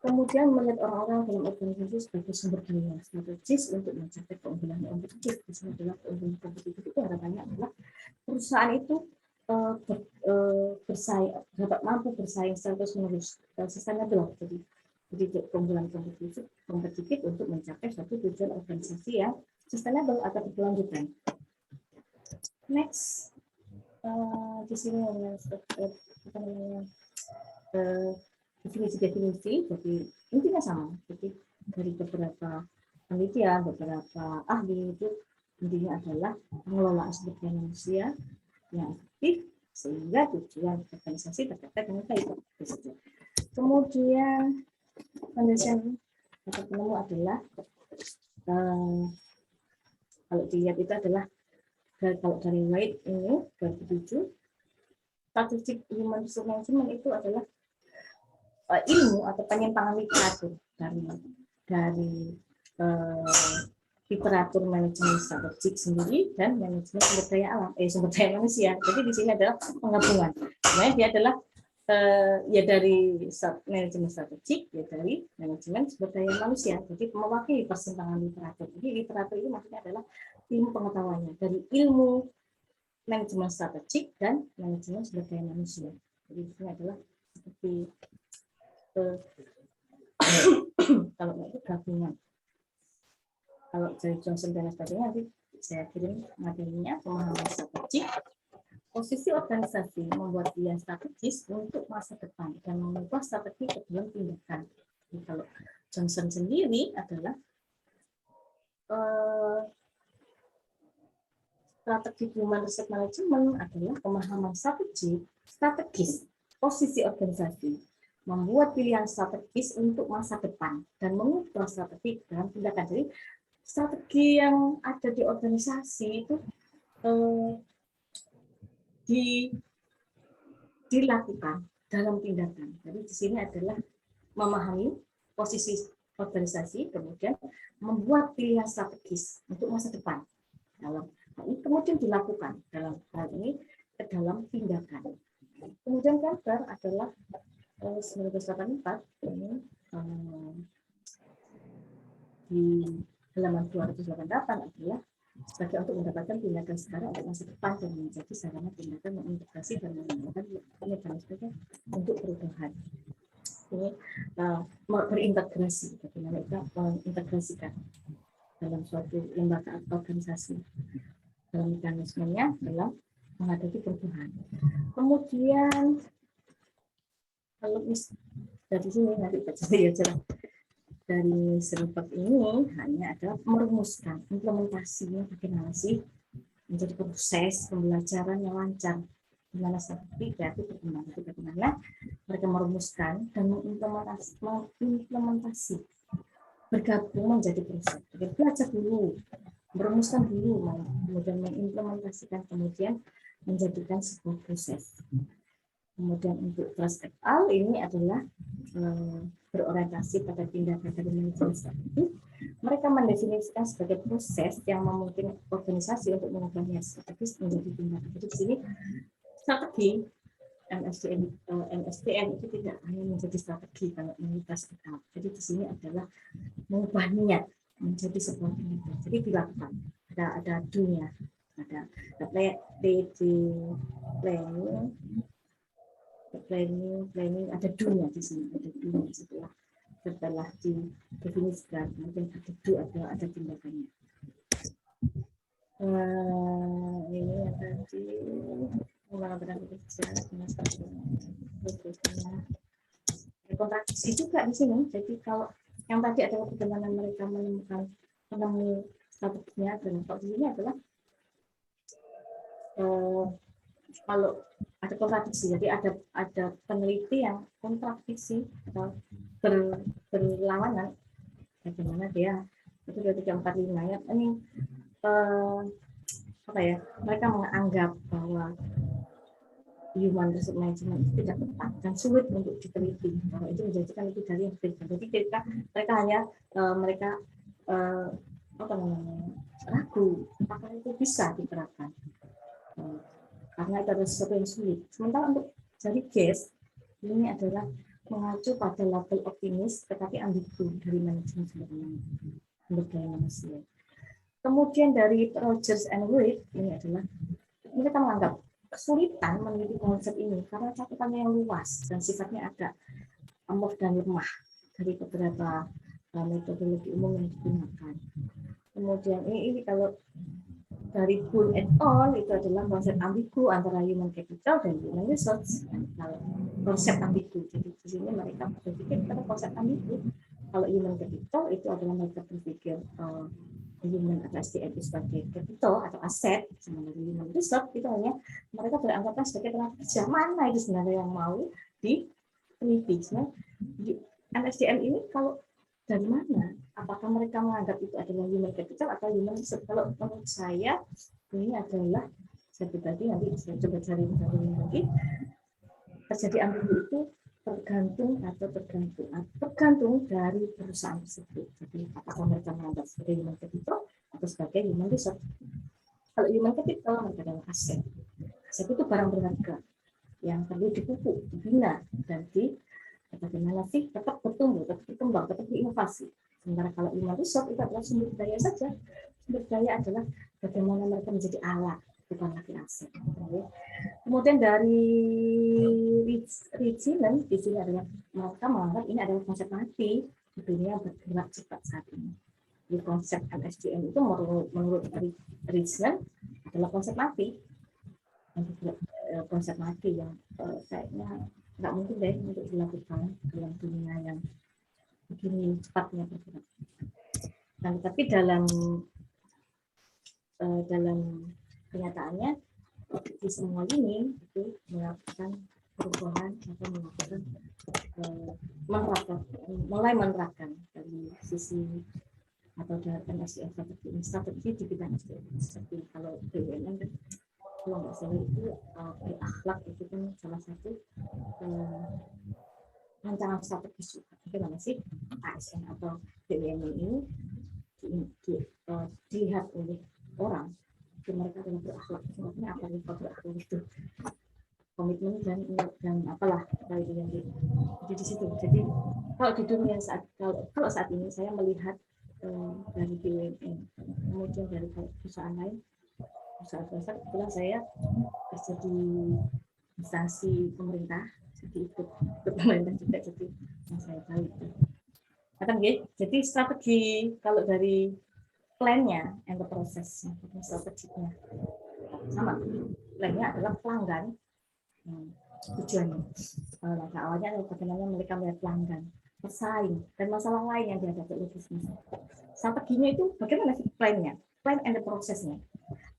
Kemudian melihat orang-orang dalam organisasi sebagai sumber daya strategis untuk mencapai keunggulan kompetitif. Di sini adalah keunggulan kompetitif itu harapannya adalah perusahaan itu bersaing, dapat mampu bersaing secara terus-menerus, sustainable. Jadi keunggulan kompetitif untuk mencapai suatu tujuan organisasi yang sustainable atau berkelanjutan. Next, di sini definisi-definisi, jadi intinya sama. Jadi dari beberapa penelitian, beberapa ahli itu intinya adalah pengelolaan sumber daya manusia yang efektif sehingga tujuan organisasi tercapai dengan baik. Kemudian penelitian atau penemu adalah kalau dilihat itu adalah kalau dari White ini 2007 statistik human resource management itu adalah ilmu atau penyimpangan literatur dari literatur manajemen strategik sendiri dan manajemen sumber daya manusia. Jadi di sini adalah penggabungan. Sebenarnya dia adalah ya dari manajemen strategik, ya dari manajemen sumber daya manusia. Jadi mewakili persimpangan literatur. Jadi literatur itu maksudnya adalah ilmu pengetahuannya dari ilmu manajemen strategik dan manajemen sumber daya manusia. Jadi di sini adalah seperti kalau itu gabungan. Kalau dari Johnson dan sebagainya nanti saya kirim materinya, pemahaman strategik, posisi organisasi membuat pilihan strategis untuk masa depan dan mengubah strategi ke dalam tindakan. Jadi kalau Johnson sendiri adalah strategi human resource management adalah pemahaman strategis, posisi organisasi, membuat pilihan strategis untuk masa depan dan mengubah strategi dalam tindakan. Jadi strategi yang ada di organisasi itu dilakukan dalam tindakan. Jadi di sini adalah memahami posisi organisasi, kemudian membuat pilihan strategis untuk masa depan. Kemudian dilakukan dalam hal ini ke dalam tindakan. Kemudian gambar adalah 1984 ini di halaman 288 adalah sebagai untuk mendapatkan tindakan sekarang untuk masa depan dan menjadi sarana tindakan mengintegrasi dan menggunakan mekanisme untuk perubahan. Ini berintegrasi, bagaimana kita mengintegrasikan dalam suatu lembaga atau organisasi dalam mekanismenya dalam menghadapi perubahan. Kemudian kalau dari sini nanti baca ya jelas dari seruput ini hanya ada merumuskan implementasinya bagaimana sih menjadi proses pembelajaran yang lancar, gimana strategi kreatif berkembang, bagaimana mereka merumuskan dan mengimplementasi bergabung menjadi proses. Jadi belajar dulu, merumuskan dulu, kemudian mengimplementasikan, kemudian menjadikan sebuah proses. Kemudian untuk Trust et al. Ini adalah berorientasi pada tindakan dari manajemen strategi. Mereka mendefinisikan sebagai proses yang memungkinkan organisasi untuk mengubah niat strategis menjadi tindakan. Jadi di sini strategi MSDM itu tidak hanya menjadi strategi kalau menurut Trust et al. Jadi di sini adalah mengubah niat menjadi sebuah tindakan. Jadi dilakukan. Ada do-nya, ada planning, ada do-nya di sini, ada do-nya setelah didefinisikan, kemudian ada do, ada tindakannya. Ini yang tadi pengambilan kerja, kontradiksi juga di sini. Jadi kalau yang tadi adalah bagaimana mereka menemu strateginya, dan kalau di sini adalah kalau ada kontradiksi, jadi ada peneliti yang kontradiksi atau berlawanan, bagaimana dia itu 2345 ya ini mereka menganggap bahwa human resource management itu tidak tepat dan sulit untuk diteliti, bahwa itu menjadikan lebih dari yang berbeda. Jadi mereka hanya ragu apakah itu bisa diterapkan karena itu adalah sesuatu yang sulit. Sementara untuk dari GES ini adalah mengacu pada level optimis tetapi ambigu dari manajemen sumber daya manusia. Kemudian dari Rogers and Wade ini adalah mereka menganggap kesulitan meneliti konsep ini karena cakupannya yang luas dan sifatnya agak amorf dan lemah dari beberapa metodologi umum yang digunakan. Kemudian ini kalau dari Bull et al. Itu adalah konsep ambigu antara human capital dan human resource. Konsep ambigu. Jadi di sini mereka berpikir pada konsep ambigu. Kalau human capital itu adalah mereka berpikir human atau SDM itu sebagai capital atau aset, sementara human resource itu hanya mereka beranggapan sebagai tenaga kerja. Mana itu sebenarnya yang mau diteliti? Di MSDM ini kalau dari mana? Apakah mereka menganggap itu adalah human capital atau human resource? Kalau menurut saya ini adalah saya pribadi, nanti saya coba cari lagi. Terjadi ambigu itu tergantung dari perusahaan tersebut. Jadi apakah mereka menganggap sebagai human capital atau sebagai human resource? Kalau human capital mereka adalah aset. Aset itu barang berharga yang perlu dipupuk, dibina, dan bagaimana sih tetap bertumbuh, tetap berkembang, tetap berinovasi. Sementara kalau human resource itu adalah sumber daya saja. Sumber daya adalah bagaimana mereka menjadi alat, bukan lagi aset. Kemudian dari Richinen di sini adalah mereka menganggap ini adalah konsep mati di dunia bergerak cepat saat ini. Di konsep MSDM itu menurut Richinen adalah konsep mati. Konsep mati yang kayaknya nggak mungkin deh untuk dilakukan dalam dunia yang begini cepatnya bergerak. Nah, tapi dalam kenyataannya di semua ini itu melakukan perubahan atau mulai menerapkan dari sisi atau dari MSDM strategi di bidang SDM. Seperti kalau BUMN kan kalau nggak salah itu akhlak itu kan salah satu rancangan strategis juga. Bagaimana sih ASN atau BUMN ini dilihat oleh orang? Mereka adalah berakhlak. Sebenarnya apa yang berakhlak itu? Komitmen dan apalah itu yang di situ. Jadi kalau di dunia kalau saat ini saya melihat dari BUMN, kemudian dari perusahaan lain, perusahaan besar, kebetulan saya kerja di instansi pemerintah, jadi ikut pemerintah juga, jadi yang saya tahu itu. Jadi strategi kalau dari plan-nya and the process-nya, strateginya sama. Plan-nya adalah pelanggan. Tujuannya. Langkah awalnya adalah bagaimana mereka melihat pelanggan, bersaing, dan masalah lain yang dihadapi oleh bisnis. Strateginya itu bagaimana sih plan-nya? Plan and the process-nya.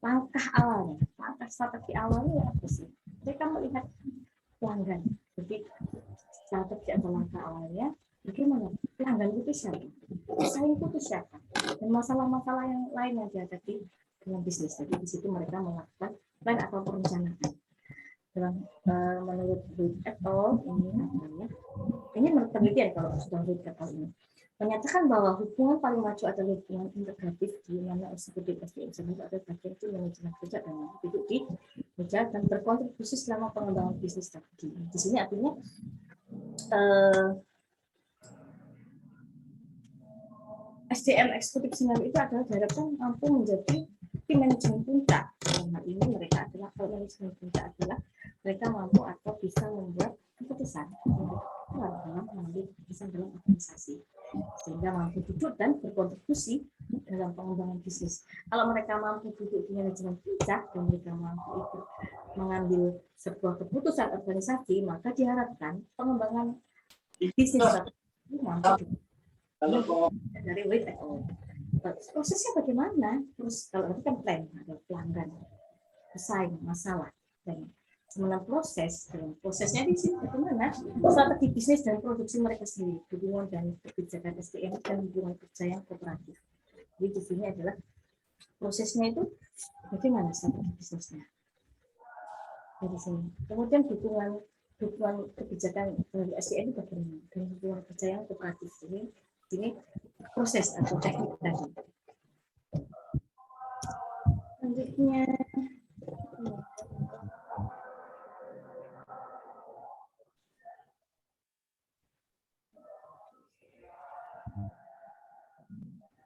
Langkah awalnya, langkah strategi awalnya apa sih? Mereka melihat pelanggan. Jadi strategi atau langkah awalnya bagaimana pelanggan itu siapa, pesaing itu siapa, dan masalah-masalah yang lain yang dihadapi dengan bisnis. Jadi di situ mereka melakukan plan atau perencanaan dalam menurut Reed et al. Ini menurut penelitian kalau sudah Reed et al. Ini menyatakan bahwa hubungan paling maju adalah hubungan integratif di mana eksekutif SDM sebagai bagian itu manajemen kerja dan duduk di meja dan berkontribusi selama pengembangan bisnis strategi. Di sini artinya SDM eksekutif senior itu adalah diharapkan mampu menjadi tim manajemen puncak. Dalam hal ini mereka adalah manajemen puncak adalah mereka mampu atau bisa membuat keputusan dalam mengambil keputusan dalam organisasi sehingga mampu duduk dan berkontribusi dalam pengembangan bisnis. Kalau mereka mampu duduk di manajemen puncak dan mereka mampu ikut mengambil sebuah keputusan organisasi, maka diharapkan pengembangan bisnis strategi mampu dari Reed et al. Prosesnya bagaimana? Terus kalau itu kan plan, ada pelanggan, pesaing, masalah, dan sebenarnya prosesnya di sini bagaimana strategi bisnis dan produksi mereka sendiri, hubungan dan kebijakan SDM dan hubungan kerja yang kooperatif. Jadi di sini adalah prosesnya itu bagaimana strategi bisnisnya dari sini. Kemudian dukungan kebijakan dari SDM itu bagaimana dan hubungan kerja yang kooperatif. Ini proses atau teknik tadi. Selanjutnya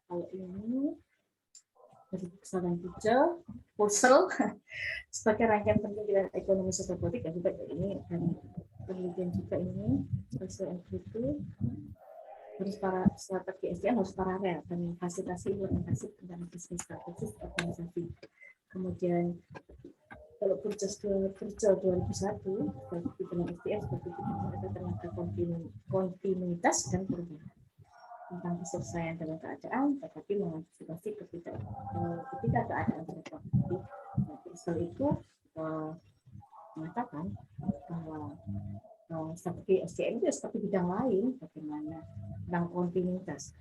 kalau ini dari kesalahan Puzzle sebagai rangkaian penting dalam ekonomi sosial-politik dan juga ini dari penelitian juga ini social and itu harus para strategi SDM harus paralel dan fasilitasi implementasi tentang bisnis strategis organisasi. Kemudian kalau kerja 2001 strategi dalam SDM seperti itu tenaga kontinuitas dan perubahan tentang keselesaian dalam keadaan, tetapi mengantisipasi ketika keadaan berubah. Setelah itu mengatakan bahwa strategi SDM itu seperti bidang lain, bagaimana tentang kontinuitas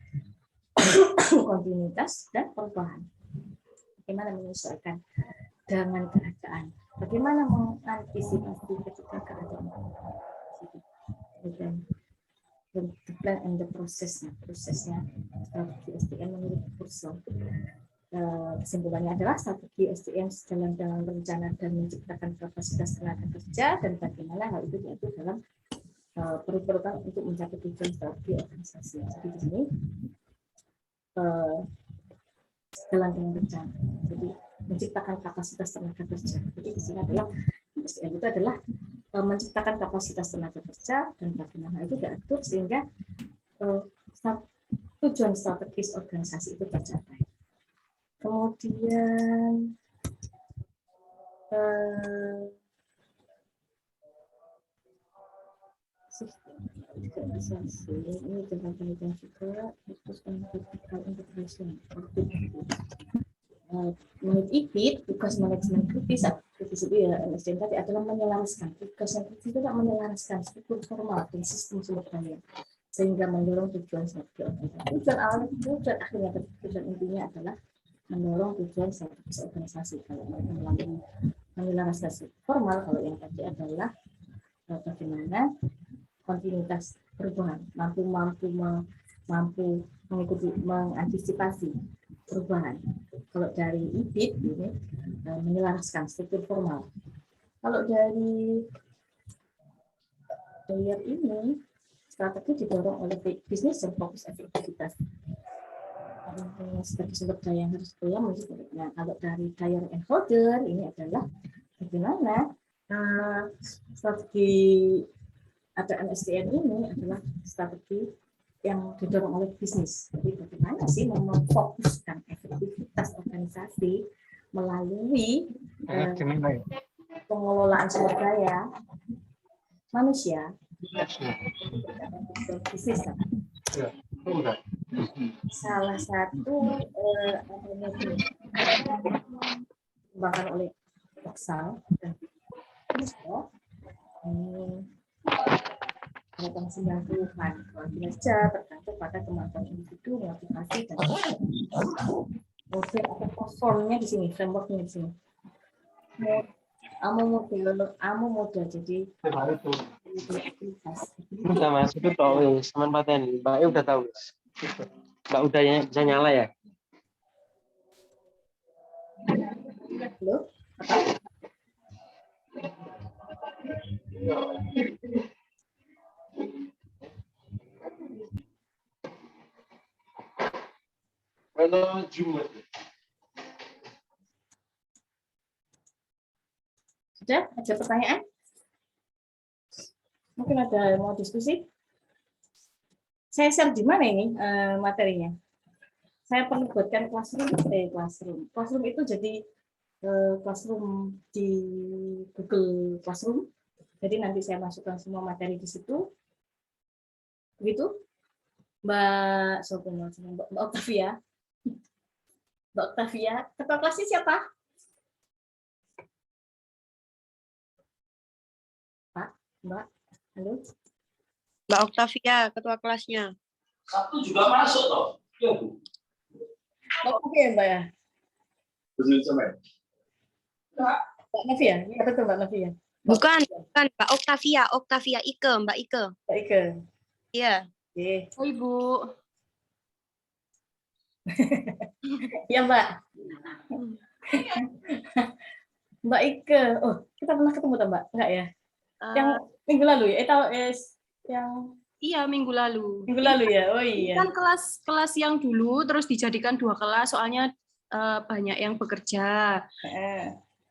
dan perubahan. Bagaimana menyesuaikan dengan keadaan, bagaimana mengantisipasi ketika keadaan dan the plan and the prosesnya strategi SDM menurut Puzzle. Kesimpulannya adalah strategi SDM sejalan dengan rencana dan menciptakan kapasitas tenaga kerja dan bagaimana hal itu diatur dalam perlu-perlukan untuk mencapai tujuan strategi organisasi. Jadi di sini sejalan dengan rencana. Jadi menciptakan kapasitas tenaga kerja. Jadi di sini adalah SDM itu adalah menciptakan kapasitas tenaga kerja dan bagaimana itu diatur sehingga tujuan strategis organisasi itu tercapai. Kemudian organisasi ini tentang penelitian juga terus vertical integration. Menurut IPIT, tugas manajemen kritis itu ya MSDM tadi adalah menyelaraskan tugas yang kritis itu menyelaraskan struktur formal dan sistem sumber daya sehingga mendorong tujuan strategi organisasi. Tujuan awalnya tujuan akhirnya tujuan intinya adalah mendorong tujuan strategis organisasi. Kalau melalui menyelaraskan formal, kalau yang tadi adalah bagaimana kontinuitas perubahan, mampu mengikuti mengantisipasi perubahan. Kalau dari IPIT ini menyelaraskan struktur formal. Kalau dari Bayer ini strategi didorong oleh bisnis dan fokus efektivitas. Sebagai sumber daya yang harus nah, kalau dari Dyer and Holder ini adalah bagaimana strategi atau MSDM ini adalah strategi yang didorong oleh bisnis. Jadi bagaimana sih memfokuskan efektivitas organisasi melalui pengelolaan sumber daya manusia bisnis. Salah satu dikembangkan oleh Oxal dan pada tahun 90-an. Kinerja tergantung pada kemampuan individu, motivasi, dan model atau performnya di sini, frameworknya di sini. Amu model jadi Baru tuh. aplikasi. Udah masuk itu tahu wis, teman paten. Mbak udah tahu wis. Mbak udah bisa nyala ya? Halo? Apa? Kalau Jumat. Sudah? Ada pertanyaan? Mungkin ada yang mau diskusi? Saya share di mana ini materinya? Saya perlu buatkan classroom. Classroom itu jadi classroom di Google Classroom. Jadi nanti saya masukkan semua materi di situ. Begitu? Mbak Octavia. Mbak Octavia, ketua kelasnya siapa? Pak, Mbak, halo. Mbak Octavia, ketua kelasnya. Satu juga masuk toh. Ya, Bu. Oke, Mbak ya. Mbak Novia, ya betul Mbak Novia. Bukan Mbak Octavia, Octavia Ike, Mbak Ike. Mbak Ike. Iya. Oke. Oh, Ibu. Ya Mbak. Mbak Ike. Oh, kita pernah ketemu toh, Mbak? Enggak ya? Yang minggu lalu ya? Yang Iya, minggu lalu. minggu lalu ya? Oh Ini iya. kan kelas yang dulu terus dijadikan 2 kelas soalnya banyak yang bekerja.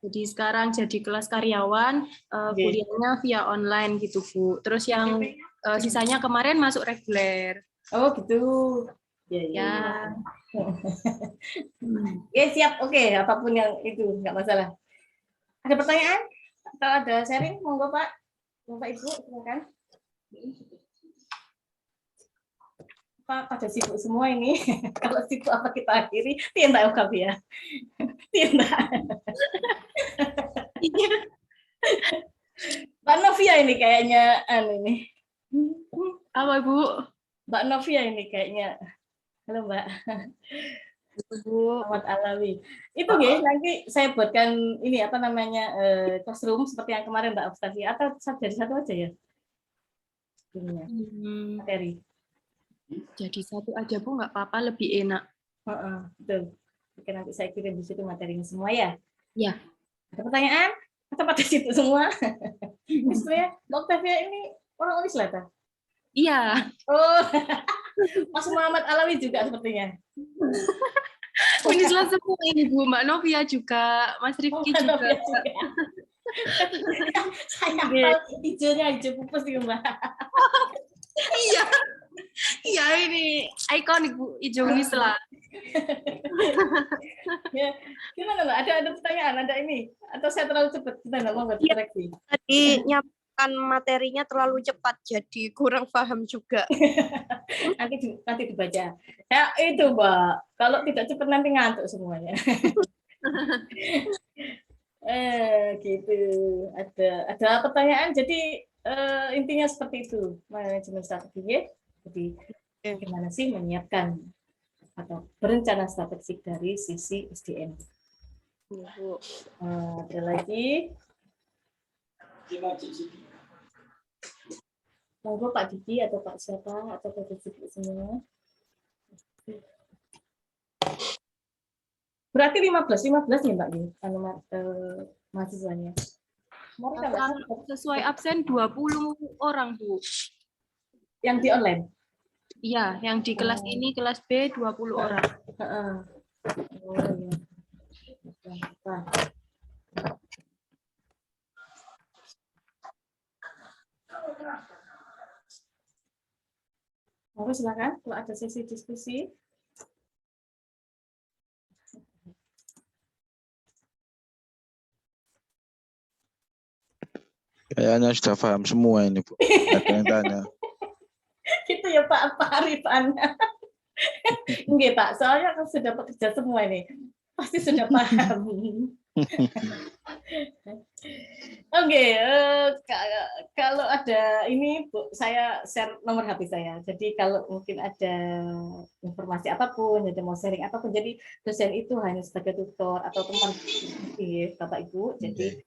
Jadi sekarang jadi kelas karyawan, kuliahnya via online gitu, Bu. Terus yang sisanya kemarin masuk reguler. Oh gitu. Ya. Ya. Ya siap. Oke, apapun yang itu nggak masalah. Ada pertanyaan? Kalau ada sharing, monggo Pak. Bapak Ibu, silakan. Pak, pada sibuk semua ini. Kalau sibuk apa kita akhiri? Tidak ungkap ya. Tidak. Mbak Novia ini kayaknya ini. Apa, Bu? Mbak Novia ini kayaknya. Halo Mbak. Muhammad Alawi. Itu guys, nanti saya buatkan ini apa namanya classroom seperti yang kemarin Mbak Octavia atau dari satu aja ya. Ininya, materi. Jadi satu aja, Bu, nggak apa-apa, lebih enak. Betul. Oke, nanti saya kirim di situ materinya semua ya. Ya. Ada pertanyaan? Atau pada situ semua? Misalnya, Mbak Octavia ini orang Unis lah, tak? Iya. Oh, Mas Muhammad Alawi juga sepertinya. Unislah semua ini, Bu. Mbak Novia juga, Mas Rifki juga. Saya hafal hijaunya, hijau pupus nih, Mbak. Iya. Iya, ini ikonik, Bu. Hijau Unislah. Ya, gimana Mbak? Ada pertanyaan? Ada ini? Atau saya terlalu cepat? Kita nggak mau koreksi. Tadi nyampaikan materinya terlalu cepat, jadi kurang paham juga. nanti dibaca. Ya itu Mbak. Kalau tidak cepat nanti ngantuk semuanya. Gitu. Ada pertanyaan. Jadi intinya seperti itu manajemen strategi. Jadi bagaimana sih menyiapkan atau berencana strategik dari sisi SDM. Ada lagi. Monggo Pak Diki atau Pak siapa atau Pak Diki semua. Berarti 15 nih Mbak mahasiswanya. Sesuai absen 20 orang, Bu. Yang di online? Iya, yang di kelas ini, kelas B 20 orang. Oh, iya. Monggo silakan kalau ada sesi diskusi. Kayaknya sudah paham semua ini, Bu. Ada yang tanya. Gitu ya Pak Arifan. Enggak Pak, soalnya kan sudah bekerja semua ini. Pasti sudah paham. Oke, kalau ada ini Bu, saya share nomor HP saya. Jadi kalau mungkin ada informasi apapun, ada mau sharing apapun, jadi dosen itu hanya sebagai tutor atau teman Bapak Ibu. Jadi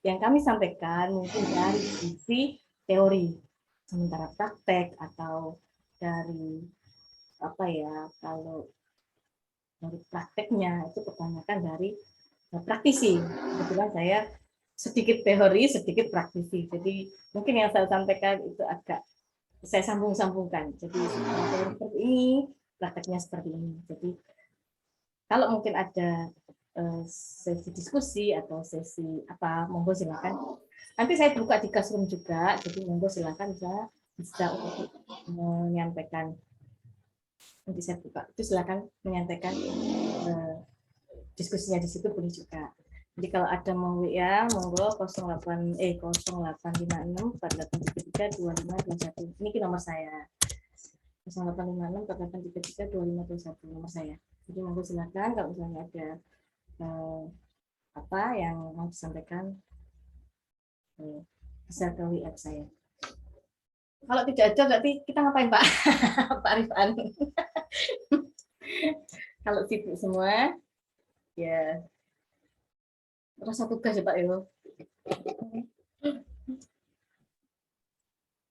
yang kami sampaikan mungkin dari sisi teori, sementara praktek atau dari apa ya, kalau dari prakteknya itu kebanyakan dari praktisi. Kebetulan saya sedikit teori, sedikit praktisi. Jadi mungkin yang saya sampaikan itu agak saya sambung-sambungkan. Jadi teori seperti ini, prakteknya seperti ini. Jadi kalau mungkin ada sesi diskusi atau sesi apa, monggo silakan. Nanti saya buka di Classroom juga, jadi monggo silakan bisa untuk menyampaikan. Nanti saya buka, itu silakan menyampaikan diskusinya di situ boleh juga. Jadi kalau ada mau WA, monggo 0856 4833 2521. Ini nomor saya. 0856 4833 2521 nomor saya. Jadi monggo silakan kalau misalnya ada apa yang mau disampaikan bisa ke WA saya. Kalau tidak ada berarti kita ngapain Pak? Pak Arifan. Kalau sibuk semua ya rasa tugas ya Pak ya.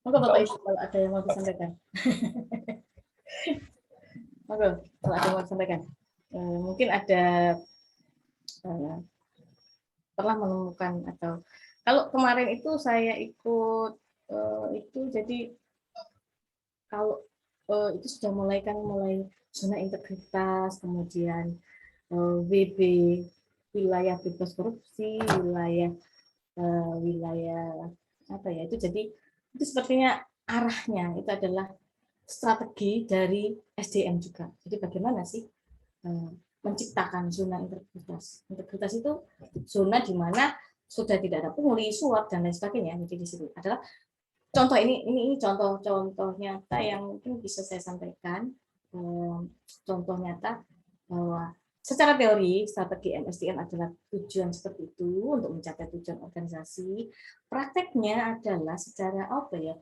Monggo Bapak Ibu kalau ada yang mau disampaikan. Monggo kalau ada yang mau disampaikan. Mungkin ada pernah menemukan atau kalau kemarin itu saya ikut itu jadi kalau itu sudah mulai zona integritas, kemudian WB wilayah bebas korupsi, wilayah apa ya itu, jadi itu sepertinya arahnya itu adalah strategi dari SDM juga. Jadi bagaimana sih menciptakan zona integritas? Integritas itu zona di mana sudah tidak ada pungli, suap dan lain sebagainya. Jadi di situ adalah contoh ini contoh nyata yang mungkin bisa saya sampaikan. Contoh nyata bahwa secara teori strategi MSDM adalah tujuan seperti itu untuk mencapai tujuan organisasi. Prakteknya adalah secara apa ya?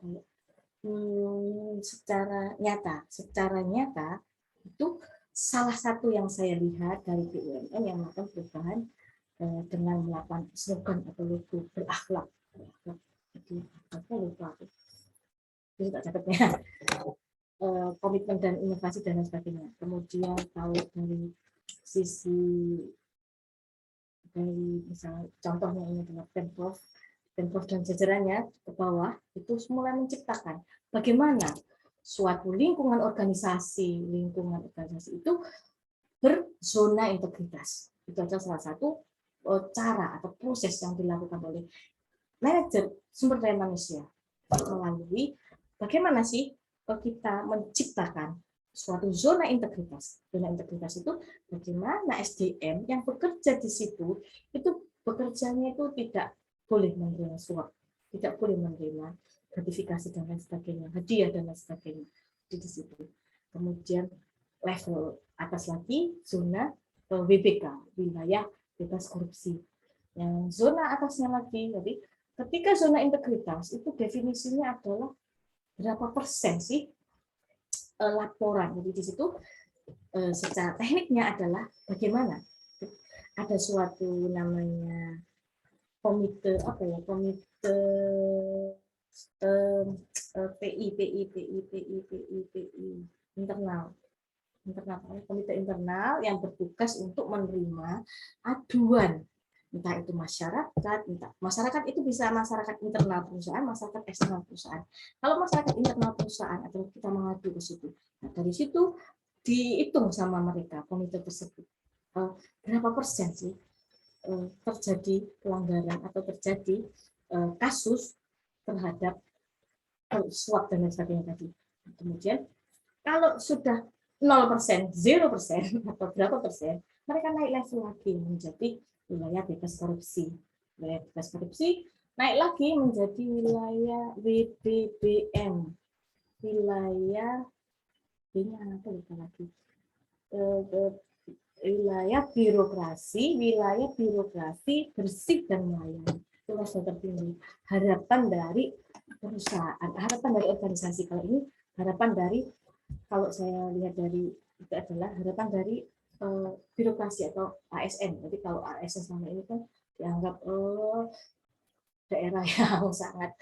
Secara nyata itu salah satu yang saya lihat dari BUMN yang melakukan perubahan dengan melakukan slogan atau logo berakhlak. Jadi apa lupa aku. Jadi tak catatnya. Komitmen dan inovasi dan lain sebagainya. Kemudian kalau dari sisi misalnya contohnya ini adalah Pemprov dan jajarannya ke bawah itu mulai menciptakan bagaimana suatu lingkungan organisasi itu berzona integritas. Itu adalah salah satu cara atau proses yang dilakukan oleh manajer sumber daya manusia melalui bagaimana sih kita menciptakan suatu zona integritas. Zona integritas itu bagaimana SDM yang bekerja di situ itu bekerjanya itu tidak boleh menerima suap, tidak boleh menerima gratifikasi dan lain sebagainya, hadiah dan lain sebagainya di situ. Kemudian level atas lagi zona WBK, wilayah bebas korupsi. Yang zona atasnya lagi, jadi ketika zona integritas itu definisinya adalah berapa persen sih laporan. Jadi di situ secara tekniknya adalah bagaimana ada suatu namanya komite internal komite internal yang bertugas untuk menerima aduan, entah itu masyarakat itu bisa masyarakat internal perusahaan, masyarakat eksternal perusahaan. Kalau masyarakat internal perusahaan atau kita mengadu ke situ, nah dari situ dihitung sama mereka komite tersebut berapa persen sih terjadi pelanggaran atau terjadi kasus terhadap suap dan lain sebagainya tadi. Kemudian kalau sudah 0%, 0% atau berapa persen, mereka naik level lagi menjadi wilayah bebas korupsi. Wilayah bebas korupsi naik lagi menjadi wilayah WBBM. Wilayah ini apa lagi? Wilayah birokrasi bersih dan melayani. Itu level tertinggi. Harapan dari perusahaan, harapan dari organisasi. Kalau ini harapan dari, kalau saya lihat dari itu adalah harapan dari birokrasi atau ASN. Jadi kalau ASN selama ini kan dianggap daerah yang sangat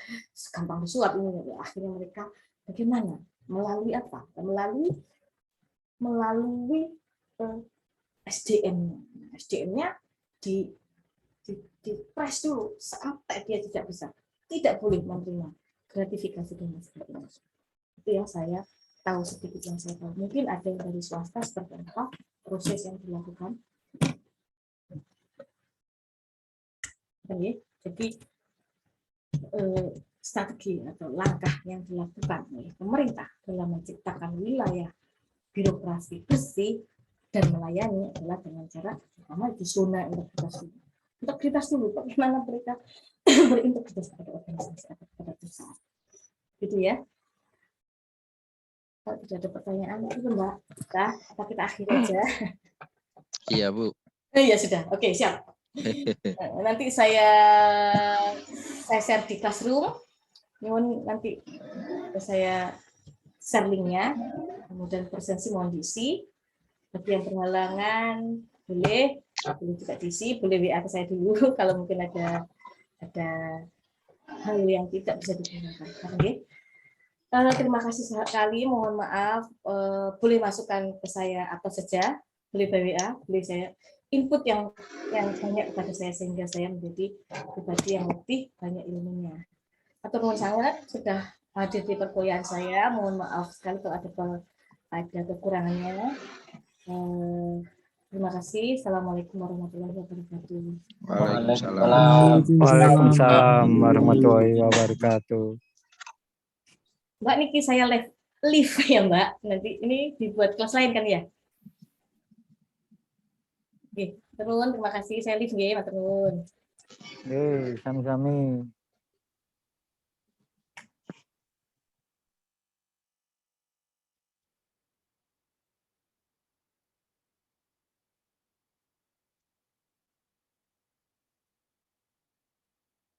gampang disuap ini. Akhirnya mereka bagaimana? Melalui apa? Melalui SDM. SDM-nya di press dulu sampai dia tidak boleh menerima gratifikasi dan sebagainya. Itu yang saya tahu, sedikit yang saya tahu. Mungkin ada yang dari swasta seperti apa proses yang dilakukan. Jadi strategi atau langkah yang dilakukan oleh pemerintah dalam menciptakan wilayah birokrasi bersih dan melayani adalah dengan cara pertama di zona integritas dulu, bagaimana mereka berintegritas pada organisasi atau pada perusahaan, gitu ya. Kalau tidak ada pertanyaan itu Mbak, apa kita akhiri aja? Iya Bu. Iya sudah, oke siap. Nanti saya share di Classroom, nanti saya share linknya, kemudian presensi mohon diisi. Bagi yang berhalangan boleh juga diisi, boleh WA ke saya dulu kalau mungkin ada hal yang tidak bisa digunakan. Oke. Terima kasih sekali, mohon maaf, boleh masukkan ke saya apa saja, boleh by WA, boleh saya input yang banyak kepada saya sehingga saya menjadi pribadi yang lebih banyak ilmunya. Atau mohon sangat sudah hadir di perkuliahan saya, mohon maaf sekali kalau ada kekurangannya. Terima kasih. Assalamualaikum warahmatullahi wabarakatuh. Waalaikumsalam warahmatullahi wabarakatuh. Mbak Niki, saya live ya Mbak. Nanti ini dibuat kelas lain kan ya? Oke, terima kasih. Saya live ya, Mbak. Sami-sami.